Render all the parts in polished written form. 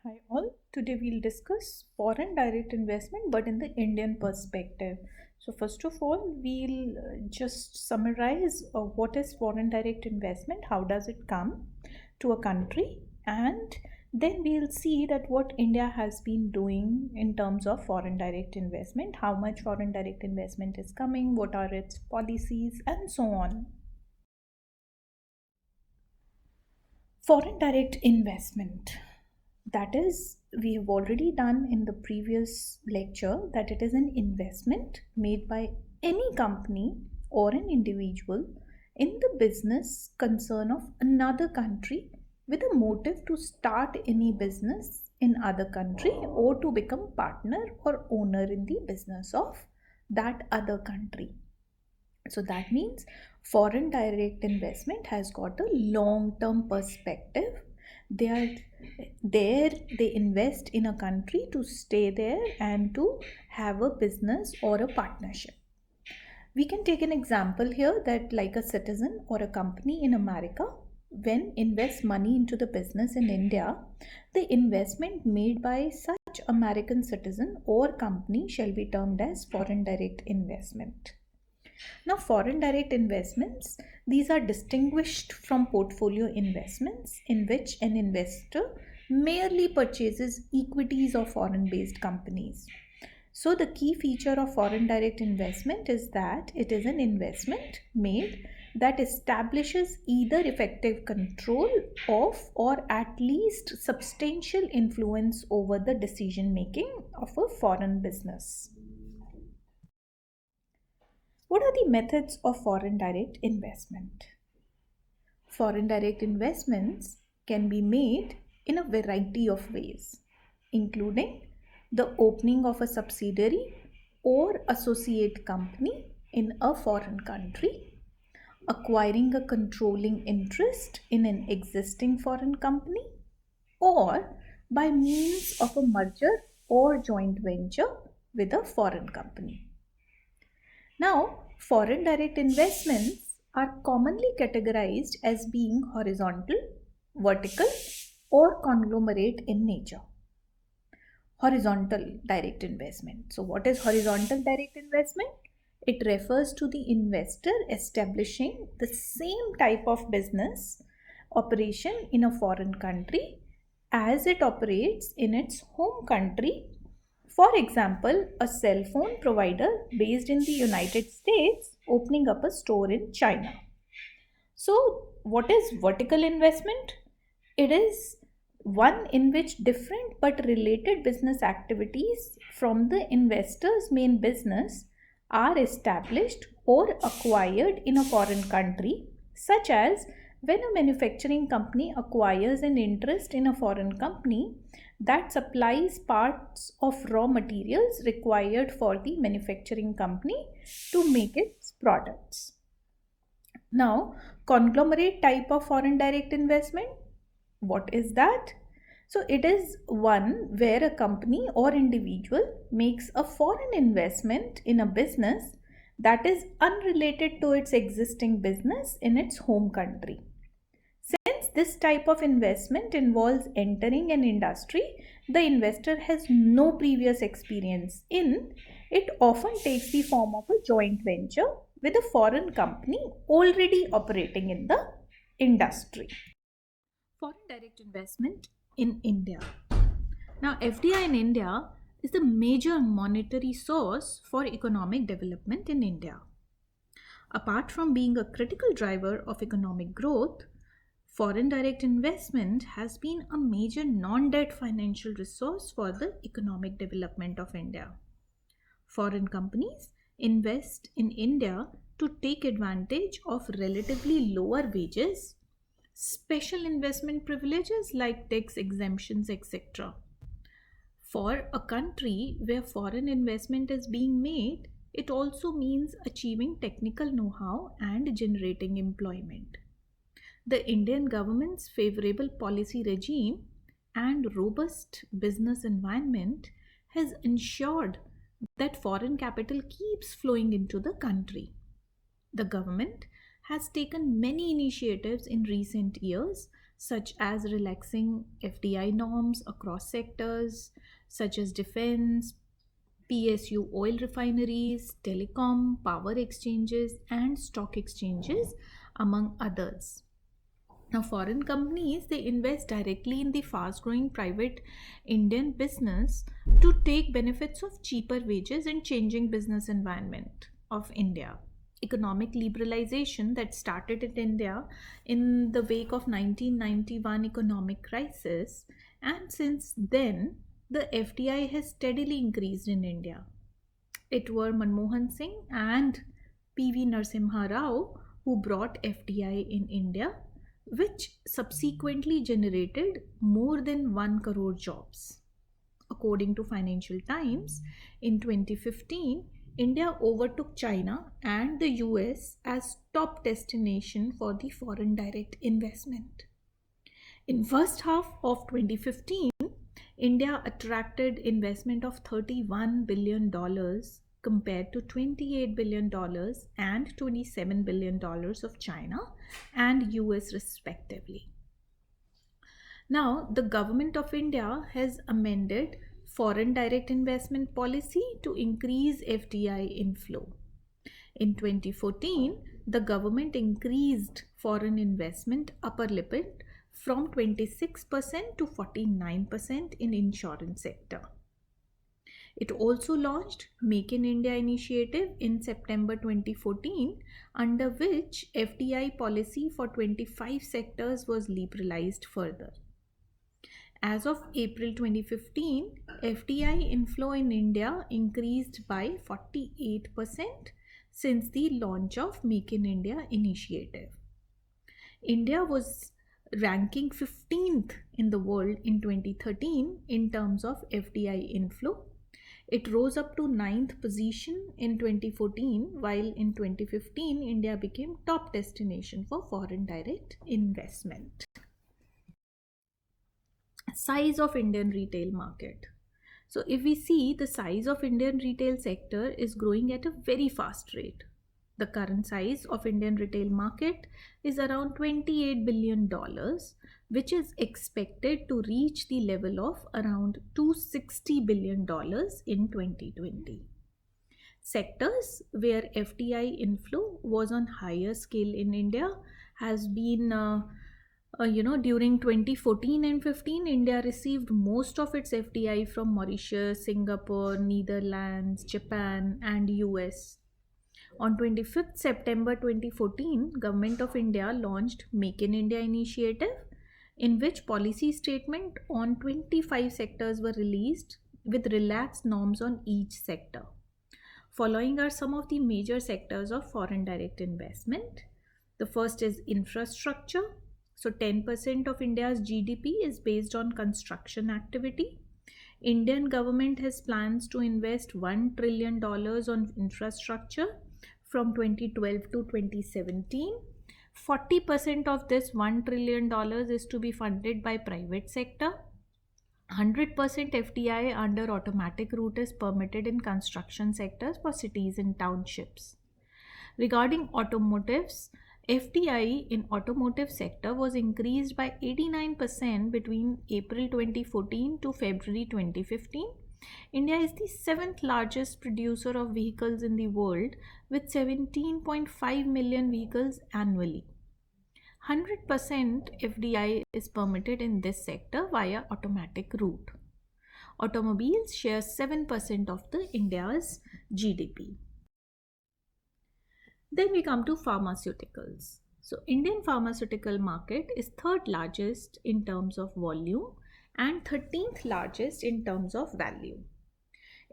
Hi all. Today we'll discuss foreign direct investment but in the Indian perspective. So first of all, we'll just summarize what is foreign direct investment, how does it come to a country, and then we'll see that what India has been doing in terms of foreign direct investment, how much foreign direct investment is coming, what are its policies, and so on. Foreign direct investment. That is, we have already done in the previous lecture that it is an investment made by any company or an individual in the business concern of another country with a motive to start any business in other country or to become partner or owner in the business of that other country. So that means foreign direct investment has got a long term perspective. They are there, they invest in a country to stay there and to have a business or a partnership. We can take an example here that, like a citizen or a company in America, when invests money into the business in India, the investment made by such American citizen or company shall be termed as foreign direct investment. Now, foreign direct investments, these are distinguished from portfolio investments in which an investor merely purchases equities of foreign based companies. So, the key feature of foreign direct investment is that it is an investment made that establishes either effective control of or at least substantial influence over the decision making of a foreign business. What are the methods of foreign direct investment? Foreign direct investments can be made in a variety of ways, including the opening of a subsidiary or associate company in a foreign country, acquiring a controlling interest in an existing foreign company, or by means of a merger or joint venture with a foreign company. Now, foreign direct investments are commonly categorized as being horizontal, vertical, or conglomerate in nature. Horizontal direct investment. So, what is horizontal direct investment? It refers to the investor establishing the same type of business operation in a foreign country as it operates in its home country. For example, a cell phone provider based in the United States opening up a store in China. So, what is vertical investment? It is one in which different but related business activities from the investor's main business are established or acquired in a foreign country, such as when a manufacturing company acquires an interest in a foreign company that supplies parts of raw materials required for the manufacturing company to make its products. Now, conglomerate type of foreign direct investment, what is that? So, it is one where a company or individual makes a foreign investment in a business that is unrelated to its existing business in its home country. Since this type of investment involves entering an industry the investor has no previous experience in, it often takes the form of a joint venture with a foreign company already operating in the industry. Foreign direct investment in India. Now, FDI in India is the major monetary source for economic development in India. Apart from being a critical driver of economic growth, foreign direct investment has been a major non debt financial resource for the economic development of India. Foreign companies invest in India to take advantage of relatively lower wages, special investment privileges like tax exemptions, etc. For a country where foreign investment is being made, it also means achieving technical know how and generating employment. The Indian government's favorable policy regime and robust business environment has ensured that foreign capital keeps flowing into the country. The government has taken many initiatives in recent years, such as relaxing FDI norms across sectors such as defense, PSU oil refineries, telecom, power exchanges, and stock exchanges, among others. Now, foreign companies they invest directly in the fast-growing private Indian business to take benefits of cheaper wages and changing business environment of India. Economic liberalization that started in India in the wake of 1991 economic crisis, and since then the FDI has steadily increased in India. It were Manmohan Singh and PV Narasimha Rao who brought FDI in India, which subsequently generated more than 1 crore jobs. According to Financial Times, in 2015, India overtook China and the US as top destination for the foreign direct investment. In first half of 2015, India attracted investment of $31 billion compared to $28 billion and $27 billion of China and US respectively. Now, the government of India has amended foreign direct investment policy to increase FDI inflow. In 2014, the government increased foreign investment upper limit from 26% to 49% in insurance sector. It also launched Make in India initiative in September 2014, under which FDI policy for 25 sectors was liberalized further. As of April 2015, FDI inflow in India increased by 48% since the launch of Make in India initiative. India was ranking 15th in the world in 2013 in terms of FDI inflow. It rose up to 9th position in 2014, while in 2015 India became top destination for foreign direct investment. Size of Indian retail market. So if we see, the size of Indian retail sector is growing at a very fast rate. The current size of Indian retail market is around $28 billion, which is expected to reach the level of around $260 billion in 2020. Sectors where FDI inflow was on higher scale in India has been during 2014 and 15, India received most of its FDI from Mauritius, Singapore, Netherlands, Japan, and US. On 25th September 2014, Government of India launched Make in India initiative, in which policy statement on 25 sectors were released with relaxed norms on each sector. Following are some of the major sectors of foreign direct investment. The first is infrastructure. So 10% of India's GDP is based on construction activity. Indian government has plans to invest $1 trillion on infrastructure from 2012 to 2017. 40% of this $1 trillion is to be funded by private sector. 100% FDI under automatic route is permitted in construction sectors for cities and townships. Regarding automotives, FDI in automotive sector was increased by 89% between April 2014 to February 2015. India is the 7th largest producer of vehicles in the world with 17.5 million vehicles annually. 100% FDI is permitted in this sector via automatic route. Automobiles share 7% of the India's GDP. Then we come to pharmaceuticals. So Indian pharmaceutical market is 3rd largest in terms of volume and 13th largest in terms of value.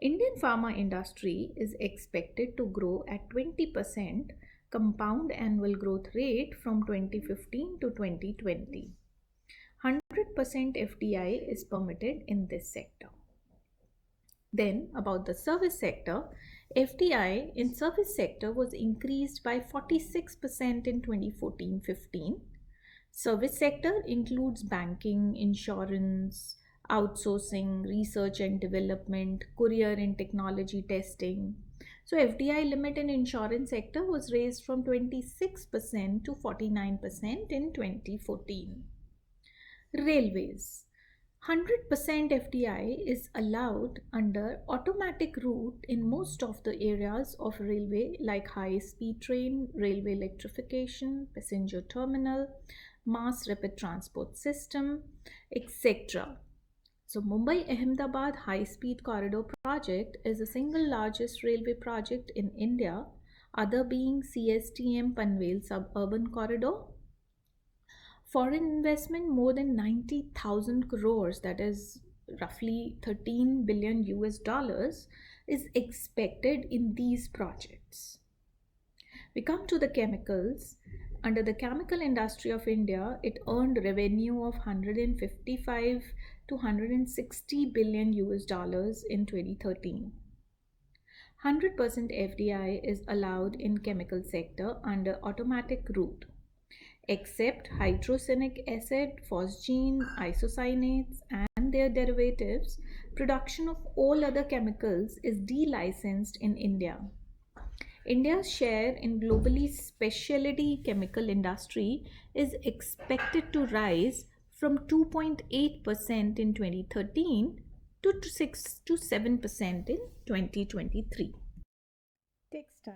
Indian pharma industry is expected to grow at 20% compound annual growth rate from 2015 to 2020. 100% FDI is permitted in this sector. Then about the service sector, FDI in service sector was increased by 46% in 2014-15. Service sector includes banking, insurance, outsourcing, research and development, courier and technology testing. So FDI limit in insurance sector was raised from 26% to 49% in 2014. Railways. 100% FDI is allowed under automatic route in most of the areas of railway like high speed train, railway electrification, passenger terminal, mass rapid transport system, etc. So Mumbai Ahmedabad high speed corridor project is the single largest railway project in India, other being CSTM Panvel suburban corridor. Foreign investment more than 90,000 crores, that is roughly 13 billion US dollars, is expected in these projects. We come to the chemicals. Under the chemical industry of India, it earned revenue of 155 to 160 billion US dollars in 2013. 100% FDI is allowed in chemical sector under automatic route except hydrocyanuric acid, phosgene, isocyanates, and their derivatives. Production of all other chemicals is delicensed in India. India's share in globally specialty chemical industry is expected to rise from 2.8% in 2013 to 6 to 7% in 2023. Textile.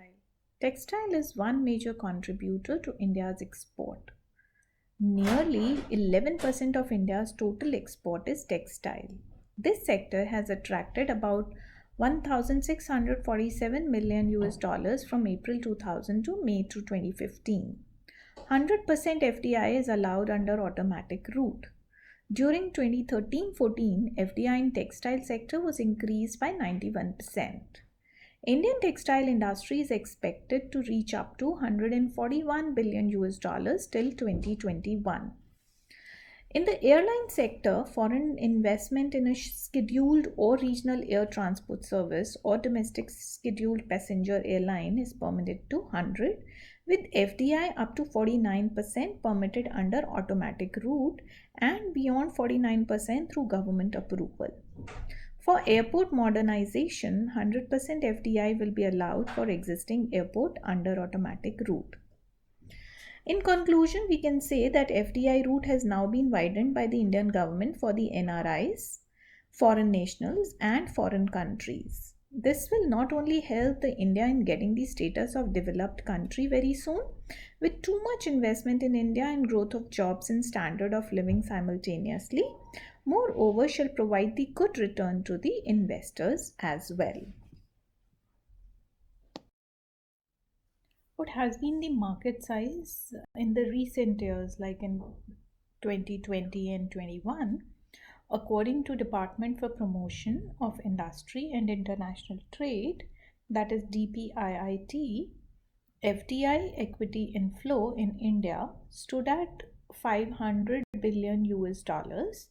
Textile is one major contributor to India's export. Nearly 11% of India's total export is textile. This sector has attracted about 1,647 million US dollars from April 2000 to May 2015. 100% FDI is allowed under automatic route. During 2013-14, FDI in textile sector was increased by 91%. Indian textile industry is expected to reach up to 141 billion US dollars till 2021. In the airline sector, foreign investment in a scheduled or regional air transport service or domestic scheduled passenger airline is permitted to 100, with FDI up to 49% permitted under automatic route and beyond 49% through government approval. For airport modernization, 100% FDI will be allowed for existing airport under automatic route. In conclusion, we can say that FDI route has now been widened by the Indian government for the NRIs, foreign nationals, and foreign countries. This will not only help the India in getting the status of developed country very soon, with too much investment in India and growth of jobs and standard of living simultaneously, moreover shall provide the good return to the investors as well. What has been the market size in the recent years, like in 2020 and 21? According to Department for Promotion of Industry and International Trade, that is DPIIT, FDI equity inflow in India stood at 500 billion US dollars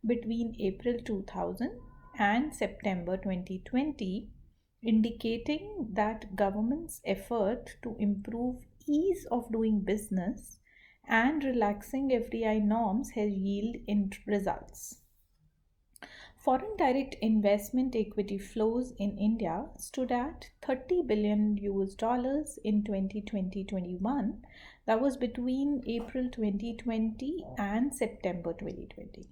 between April 2000 and September 2020, indicating that government's effort to improve ease of doing business and relaxing FDI norms has yielded results. Foreign direct investment equity flows in India stood at 30 billion US dollars in 2020-21. That was between April 2020 and September 2020.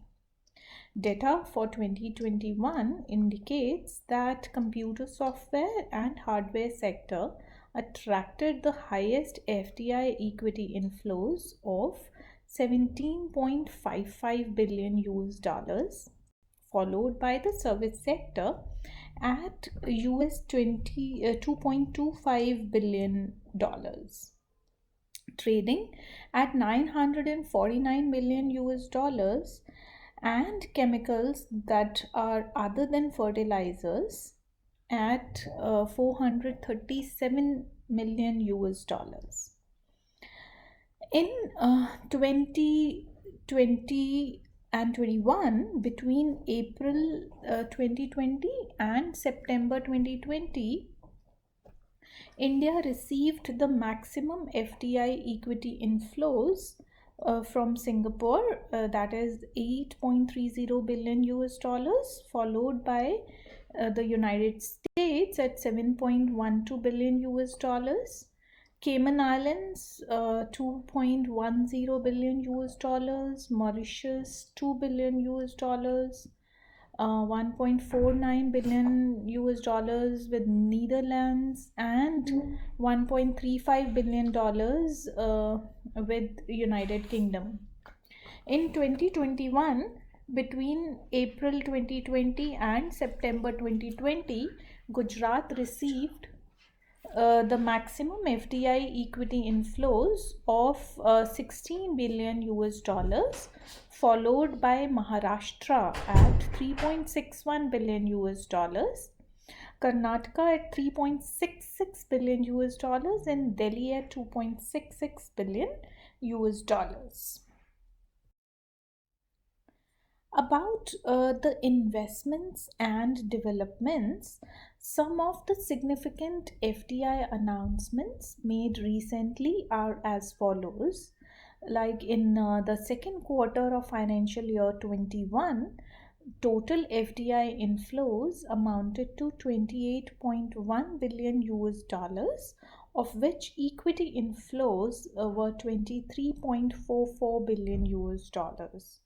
Data for 2021 indicates that computer software and hardware sector attracted the highest FDI equity inflows of 17.55 billion US dollars, followed by the service sector at US 2.25 billion dollars, trading at 949 million US dollars, and chemicals that are other than fertilizers at 437 million US dollars. In 2020 and 21, between April 2020 and September 2020, India received the maximum FDI equity inflows from Singapore, that is 8.30 billion US dollars, followed by the United States at 7.12 billion US dollars, Cayman Islands, 2.10 billion US dollars. Mauritius, 2 billion US dollars. 1.49 billion US dollars with Netherlands, and 1.35 billion dollars with United Kingdom. In 2021, between April 2020 and September 2020, Gujarat received the maximum FDI equity inflows of 16 billion US dollars, followed by Maharashtra at 3.61 billion US dollars, Karnataka at 3.66 billion US dollars, and Delhi at 2.66 billion US dollars. About the investments and developments, some of the significant FDI announcements made recently are as follows. Like in the second quarter of financial year 21, total FDI inflows amounted to 28.1 billion US dollars, of which equity inflows were 23.44 billion US dollars.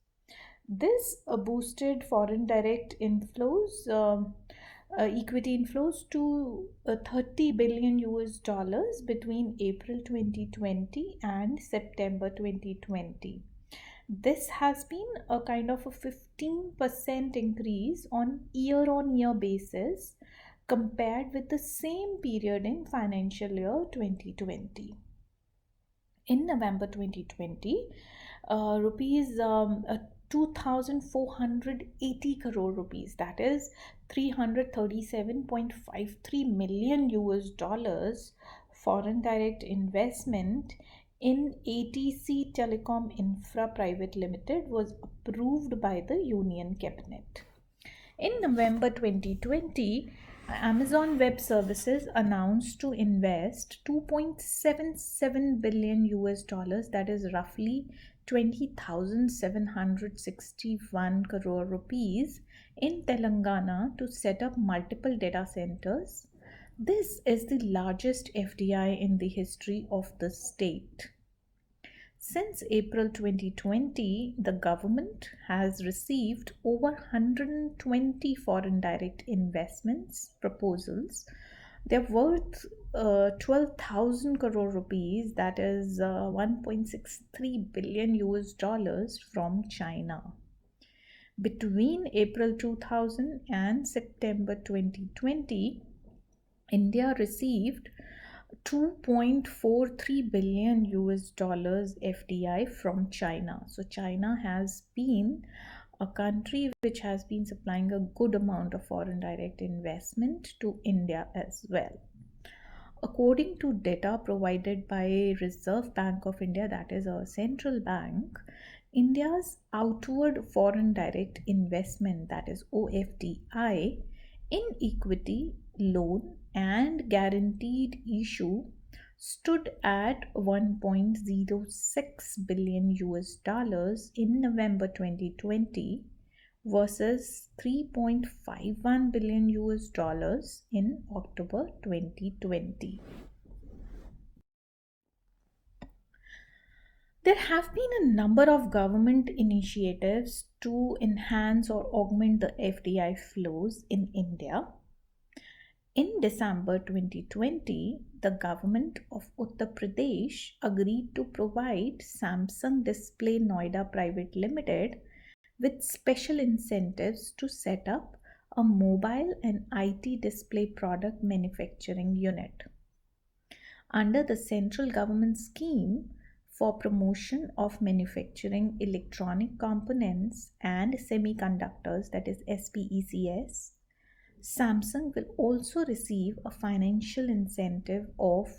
This boosted foreign direct inflows, equity inflows to 30 billion US dollars between April 2020 and September 2020. This has been a kind of a 15% increase on year basis compared with the same period in financial year 2020. In November 2020, rupees 2,480 crore rupees, that is 337.53 million US dollars foreign direct investment in ATC Telecom Infra Private Limited was approved by the Union Cabinet. In November 2020, Amazon Web Services announced to invest 2.77 billion US dollars, that is roughly 20,761 crore rupees, in Telangana to set up multiple data centers. This is the largest FDI in the history of the state. Since April 2020, the government has received over 120 foreign direct investments proposals. They're worth 12,000 crore rupees, that is 1.63 billion US dollars from China. Between April 2000 and September 2020, India received 2.43 billion US dollars FDI from China. So China has been a country which has been supplying a good amount of foreign direct investment to India as well. According to data provided by Reserve Bank of India, that is a central bank, India's outward foreign direct investment, that is OFDI, in equity, loan, and guaranteed issue stood at 1.06 billion US dollars in November 2020 versus 3.51 billion US dollars in October 2020. There have been a number of government initiatives to enhance or augment the FDI flows in India. In December 2020, the government of Uttar Pradesh agreed to provide Samsung Display Noida Private Limited with special incentives to set up a mobile and IT display product manufacturing unit. Under the central government scheme for promotion of manufacturing electronic components and semiconductors, that is SPECS, Samsung will also receive a financial incentive of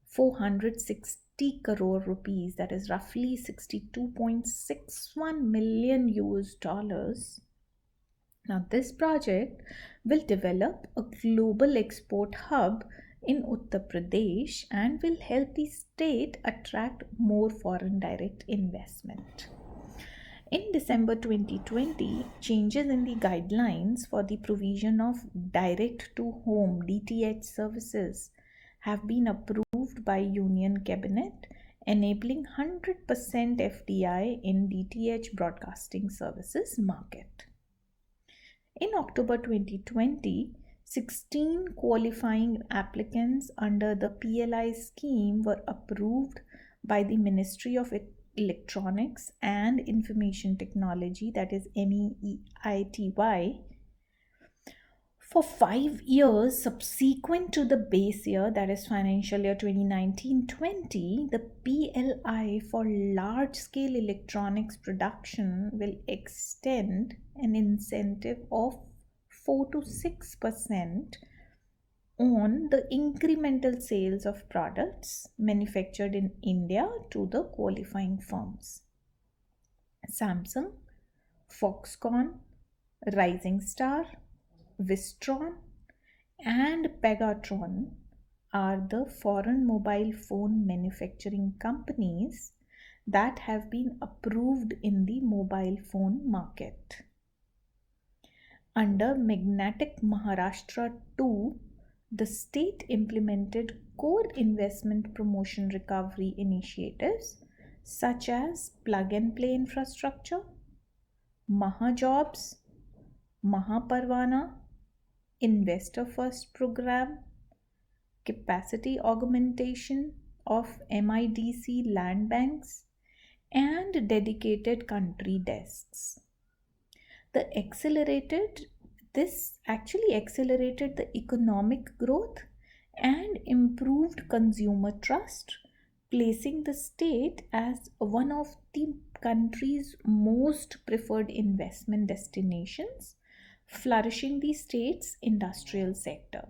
460 crore rupees, that is roughly 62.61 million US dollars. Now, this project will develop a global export hub in Uttar Pradesh and will help the state attract more foreign direct investment. In December 2020, changes in the guidelines for the provision of direct to home DTH services, have been approved by Union Cabinet, enabling 100% FDI in DTH broadcasting services market. In October 2020, 16 qualifying applicants under the PLI scheme were approved by the Ministry of Electronics and Information Technology, that is MEITY, for 5 years subsequent to the base year, that is financial year 2019-20. The PLI for large scale electronics production will extend an incentive of 4 to 6% on the incremental sales of products manufactured in India to the qualifying firms. Samsung, Foxconn, Rising Star, Wistron and Pegatron are the foreign mobile phone manufacturing companies that have been approved in the mobile phone market. Under Magnetic Maharashtra 2, the state implemented core investment promotion recovery initiatives such as plug and play infrastructure, Mahajobs, Mahaparvana, Investor First Program, capacity augmentation of MIDC land banks, and dedicated country desks. This actually accelerated the economic growth and improved consumer trust, placing the state as one of the country's most preferred investment destinations, flourishing the state's industrial sector.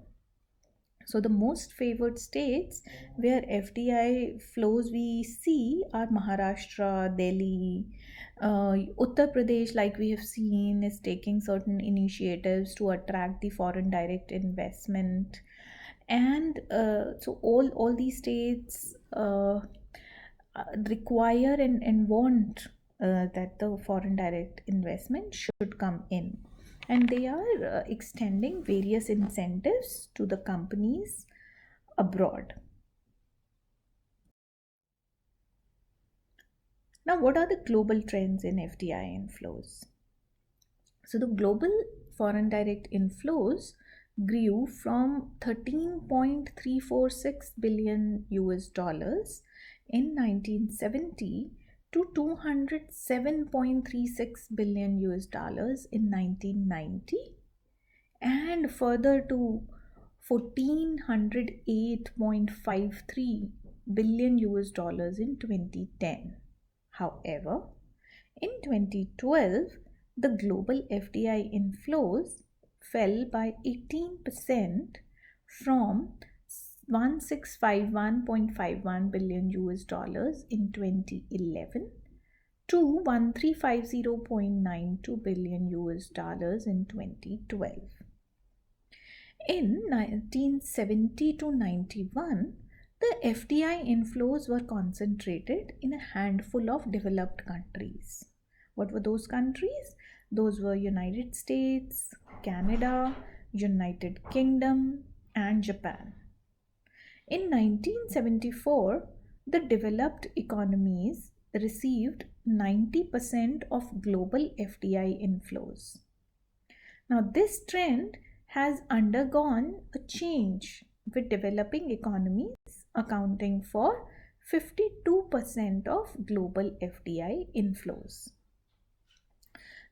So the most favored states where FDI flows we see are Maharashtra, Delhi, Uttar Pradesh, like we have seen, is taking certain initiatives to attract the foreign direct investment. And so all these states require and want that the foreign direct investment should come in. And they are extending various incentives to the companies abroad. Now, what are the global trends in FDI inflows? So, the global foreign direct inflows grew from 13.346 billion US dollars in 1970 to 207.36 billion US dollars in 1990 and further to 1408.53 billion US dollars in 2010. However, in 2012, the global FDI inflows fell by 18% from 1651.51 billion US dollars in 2011 to 1350.92 billion US dollars in 2012. In 1970 to 91, the FDI inflows were concentrated in a handful of developed countries. What were those countries? Those were United States, Canada, United Kingdom, and Japan. In 1974, the developed economies received 90% of global FDI inflows. Now, this trend has undergone a change, with developing economies accounting for 52% of global FDI inflows.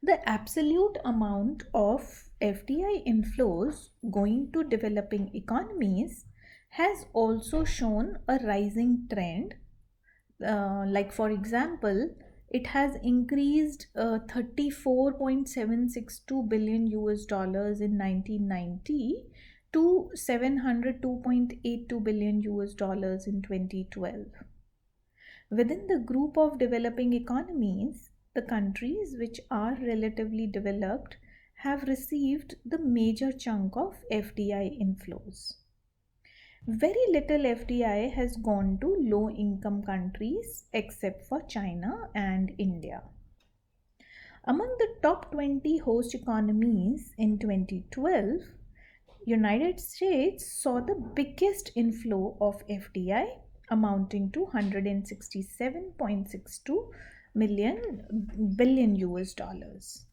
The absolute amount of FDI inflows going to developing economies has also shown a rising trend. Like for example, it has increased 34.762 billion US dollars in 1990 to 702.82 billion US dollars in 2012. Within the group of developing economies, the countries which are relatively developed have received the major chunk of FDI inflows. Very little FDI has gone to low income countries except for China and India. Among the top 20 host economies in 2012, United States saw the biggest inflow of FDI amounting to 167.62 billion US dollars.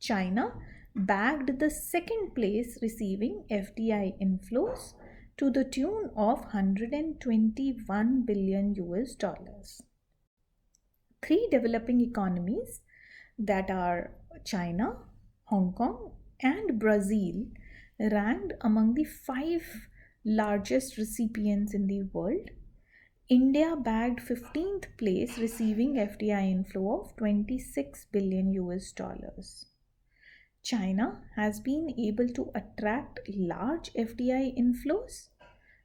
China bagged the second place, receiving FDI inflows to the tune of 121 billion US dollars. Three developing economies, that are China, Hong Kong, and Brazil, ranked among the 5 largest recipients in the world. India bagged 15th place, receiving FDI inflow of 26 billion US dollars. China has been able to attract large FDI inflows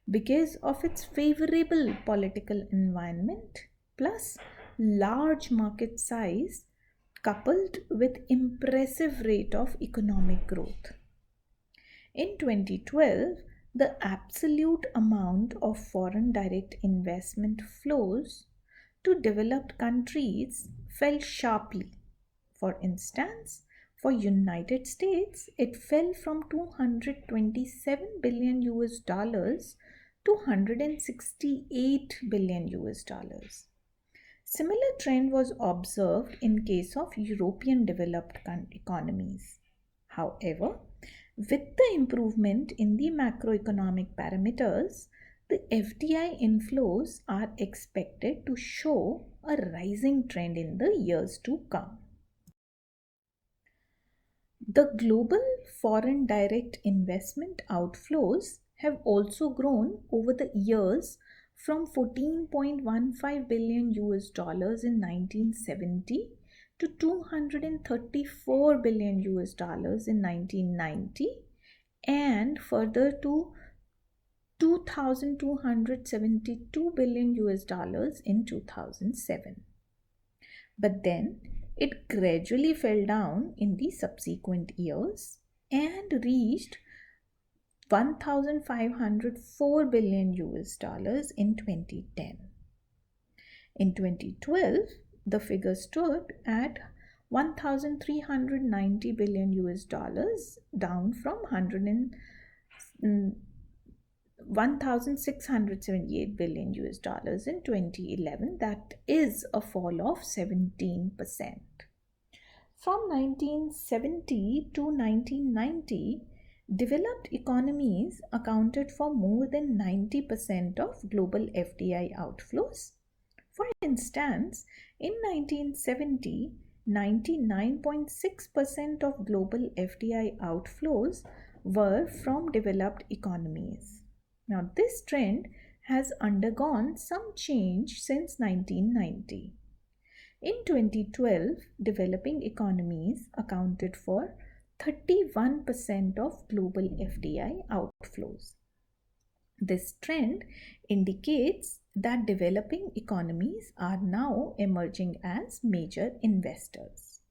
because of its favorable political environment plus large market size coupled with impressive rate of economic growth. In 2012, the absolute amount of foreign direct investment flows to developed countries fell sharply. For instance, for United States, it fell from 227 billion US dollars to 168 billion US dollars. Similar trend was observed in case of European developed economies. However, with the improvement in the macroeconomic parameters, the FDI inflows are expected to show a rising trend in the years to come. The global foreign direct investment outflows have also grown over the years from 14.15 billion US dollars in 1970 to 234 billion US dollars in 1990 and further to 2272 billion US dollars in 2007. But then it gradually fell down in the subsequent years and reached 1,504 billion US dollars in 2010. In 2012, the figure stood at 1,390 billion US dollars, down from 1,678 billion US dollars in 2011. That is a fall of 17%. From 1970 to 1990, developed economies accounted for more than 90% of global FDI outflows. For instance, in 1970, 99.6% of global FDI outflows were from developed economies. Now, this trend has undergone some change since 1990. In 2012, developing economies accounted for 31% of global FDI outflows. This trend indicates that developing economies are now emerging as major investors.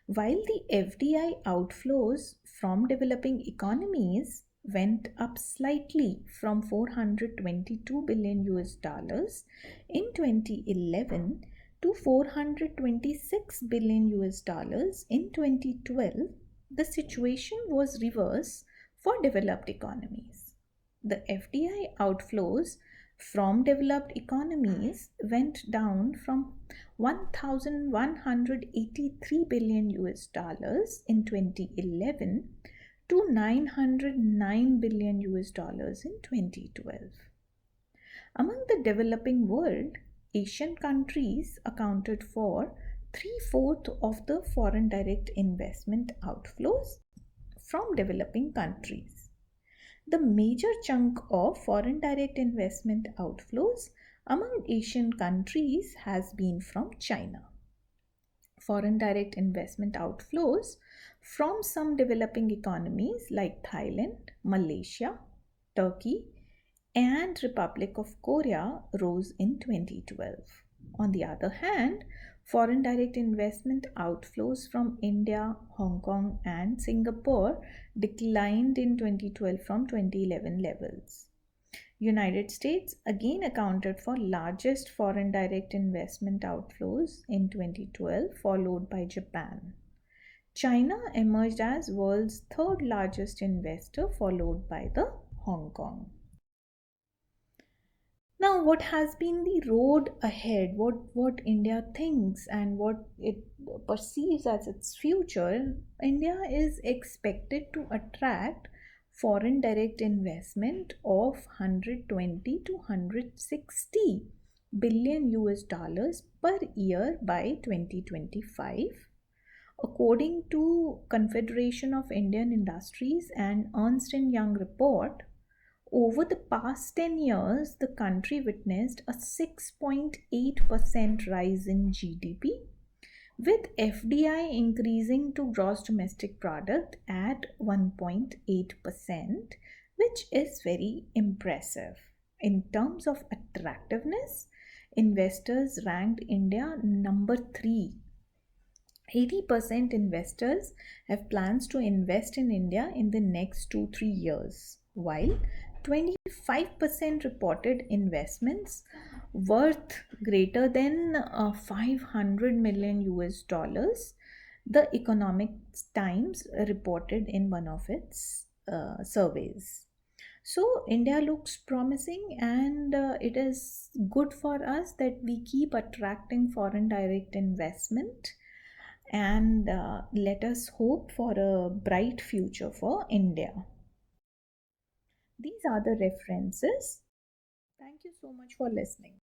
While the FDI outflows from developing economies went up slightly from 422 billion US dollars in 2011 to 426 billion US dollars in 2012, the situation was reverse for developed economies. The FDI outflows from developed economies went down from 1,183 billion US dollars in 2011 to 909 billion US dollars in 2012. Among the developing world, Asian countries accounted for 3/4 of the foreign direct investment outflows from developing countries. The major chunk of foreign direct investment outflows among Asian countries has been from China. Foreign direct investment outflows from some developing economies like Thailand, Malaysia, Turkey, and Republic of Korea rose in 2012. On the other hand, foreign direct investment outflows from India, Hong Kong, and Singapore declined in 2012 from 2011 levels. United States again accounted for largest foreign direct investment outflows in 2012, followed by Japan. China emerged as world's third largest investor, followed by the Hong Kong. Now, what has been the road ahead? What India thinks and what it perceives as its future? India is expected to attract foreign direct investment of 120 to 160 billion US dollars per year by 2025, according to Confederation of Indian Industries and Ernst& Young report. Over the past 10 years, the country witnessed a 6.8% rise in GDP, with FDI increasing to gross domestic product at 1.8%, which is very impressive. In terms of attractiveness, investors ranked India number 3. 80% investors have plans to invest in India in the next 2-3 years, while 25% reported investments worth greater than 500 million US dollars, the Economic Times reported in one of its surveys. So, India looks promising, and it is good for us that we keep attracting foreign direct investment, and let us hope for a bright future for India. These are the references. Thank you so much for listening.